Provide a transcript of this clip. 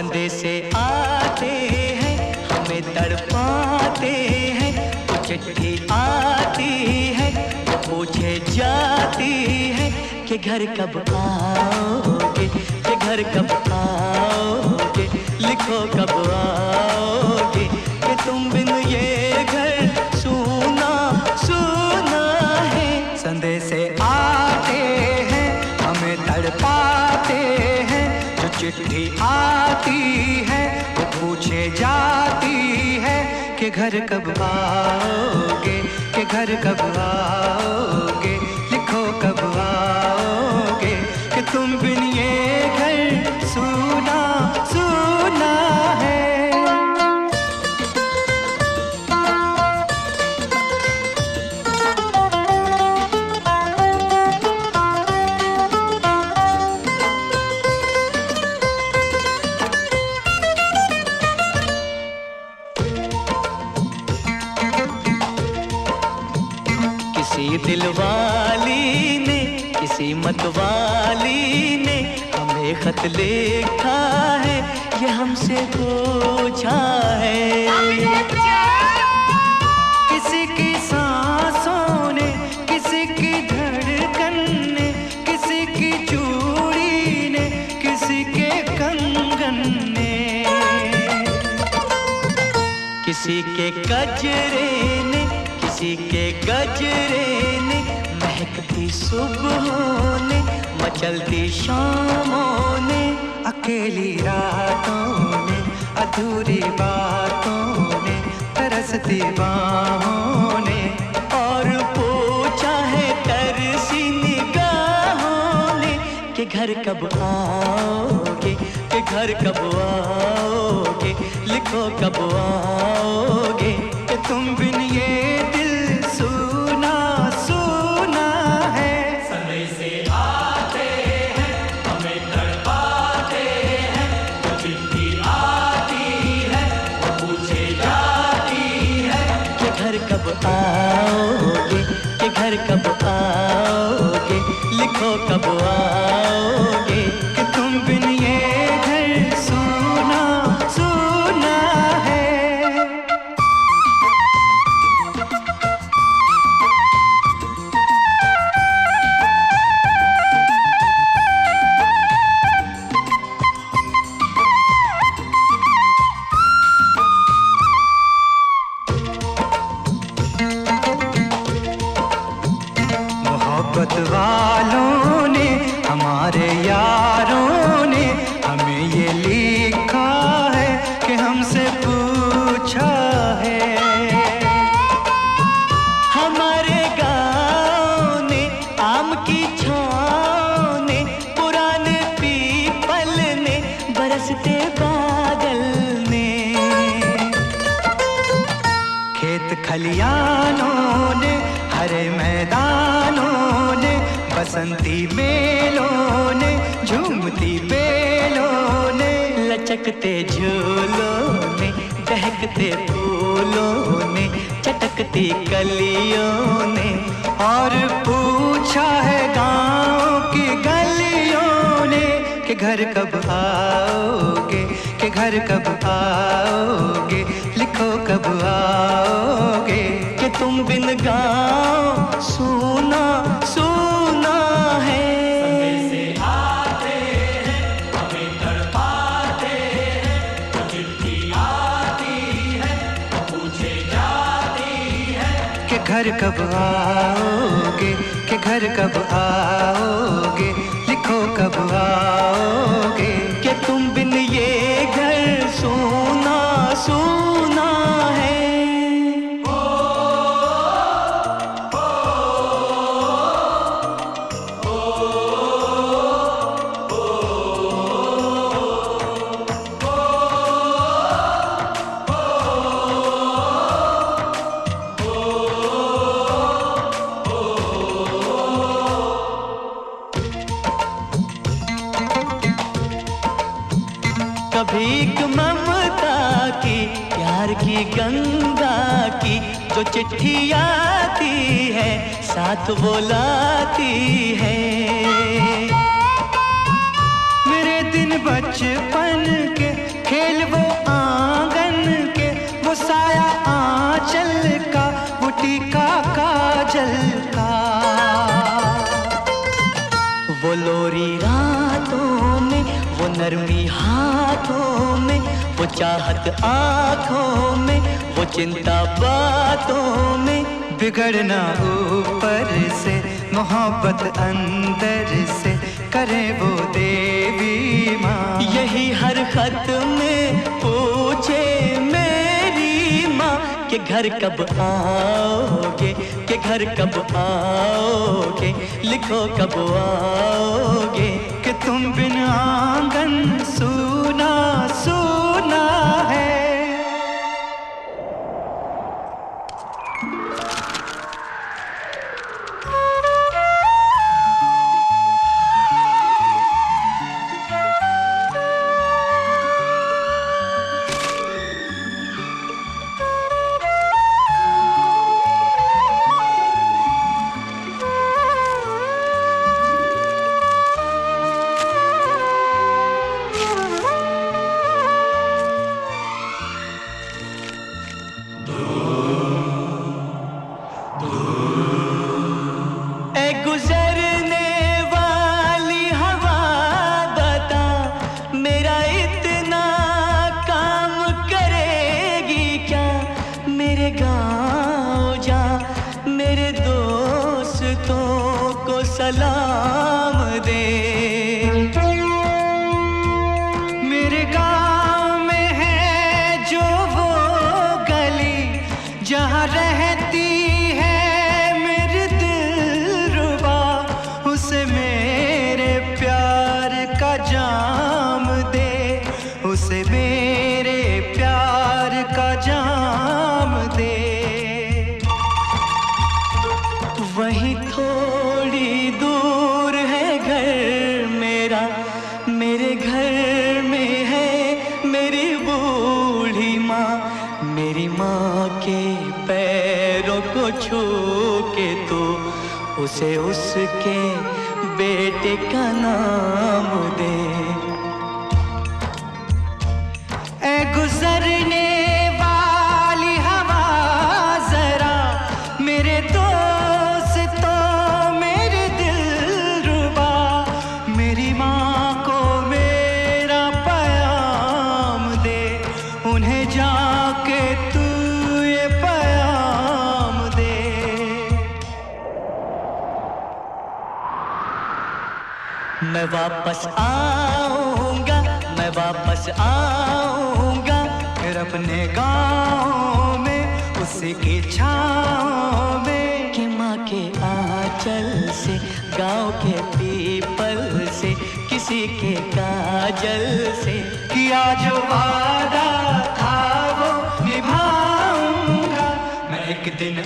संदेशे आते हैं हमें तड़पाते हैं, वो चिट्ठी आती है वो पूछे जाती है कि घर कब आओगे, कि घर कब आओगे, लिखो कब आओगे, कि तुम बिन ये घर सूना सूना है। संदेशे आते हैं हमें तड़पाते हैं, जो चिट्ठी आती है वो पूछे जाती है कि घर कब आओगे, कि घर कब आओगे, लिखो कब आओगे, कि तुम बिन ये घर सूना सूना है। किसी दिलवाली ने किसी मतवाली ने हमें खत लिखा है, ये हमसे पूछा है। किसी की सांसों ने, किसी की धड़कन ने, किसी की चूड़ी ने, किसी के कंगन ने, किसी के गजरे ने, किसी के गजरे ने, महकती सुबहों ने, मचलती शामों ने, अकेली रातों ने, अधूरी बातों ने, तरसती बाहों ने, और पूछा है तरसी निगाहों ने कि घर कब आओगे, कि घर कब आओगे, लिखो कब आओगे, कि तुम बिन ये दिल सूना सूना है। संदेशे आते हैं हमें तड़पाते हैं, जो चिट्ठी आती है वो पूछे जाती है कि घर कब आओगे, कि घर कब आओगे, लिखो कब आओगे, कि तुम बिन ये घर सूना सूना है। मोहब्बत वालों ने, हमारे यारों ने हमें ये लिखा है कि हमसे पूछा है। हमारे गाँव ने, आम की छाँव ने, पुराने पीपल ने, बरसते बादल ने, खेत खलियानों ने, हरे मैदानों ने, बसंती मेलों ने, झूमती बेलों ने, लचकते झूलों ने, दहकते फूलों ने, चटकती कलियों ने, और पूछा है गाँव की गलियों ने कि घर कब आओगे, कि घर कब आओगे, लिखो कब आओगे, कि तुम बिन गाँव सूना सूना है। संदेशे आते हैं हमें तड़पाते हैं, जो चिट्ठी आती है वो पूछे जाती है कि घर कब आओगे, कि घर कब आओगे, लिखो कब आओगे, कि तुम बिन ये घर सूना सूना है। कभी एक ममता की, प्यार की गंगा की, जो चिट्ठी आती है साथ वो लाती है। मेरे दिन दिन बचपन के खेल वो आंगन के, वो साया आंचल का, वो टीका काजल का। वो लोरी रातों में, वो नरमी हाथों में, वो चाहत आँखों में, वो चिंता बातों में। बिगड़ना ऊपर से, मोहब्बत अंदर से, करे वो देवी माँ। यही हर खत में पूछे मेरी माँ कि घर कब आओगे, कि घर कब आओगे, लिखो कब आओगे। कि तुम बिन आंगन सूना सूना है। गुजरने वाली हवा बता, मेरा इतना काम करेगी क्या। मेरे गाँव जा, मेरे दोस्तों को सलाम दे। मेरे गाँव में है जो वो गली, जहाँ रहती उसे मेरे प्यार का जाम दे। वहीं थोड़ी दूर है घर मेरा, मेरे घर में है मेरी बूढ़ी माँ। मेरी माँ के पैरों को छू के तो उसे उसके बेटे का नाम दे। गुजरने वाली हवा जरा, मेरे दोस्तों मेरे दिलरुबा, मेरी माँ को मेरा पैगाम दे। उन्हें जाके तू ये पैगाम दे। मैं वापस आऊंगा, मैं वापस आऊंगा, फिर अपने गाँव में उसी की छाँव में। कि माँ के आंचल से, गाँव के पीपल से, किसी के काजल से, किया जो वादा था वो निभाऊंगा। मैं एक दिन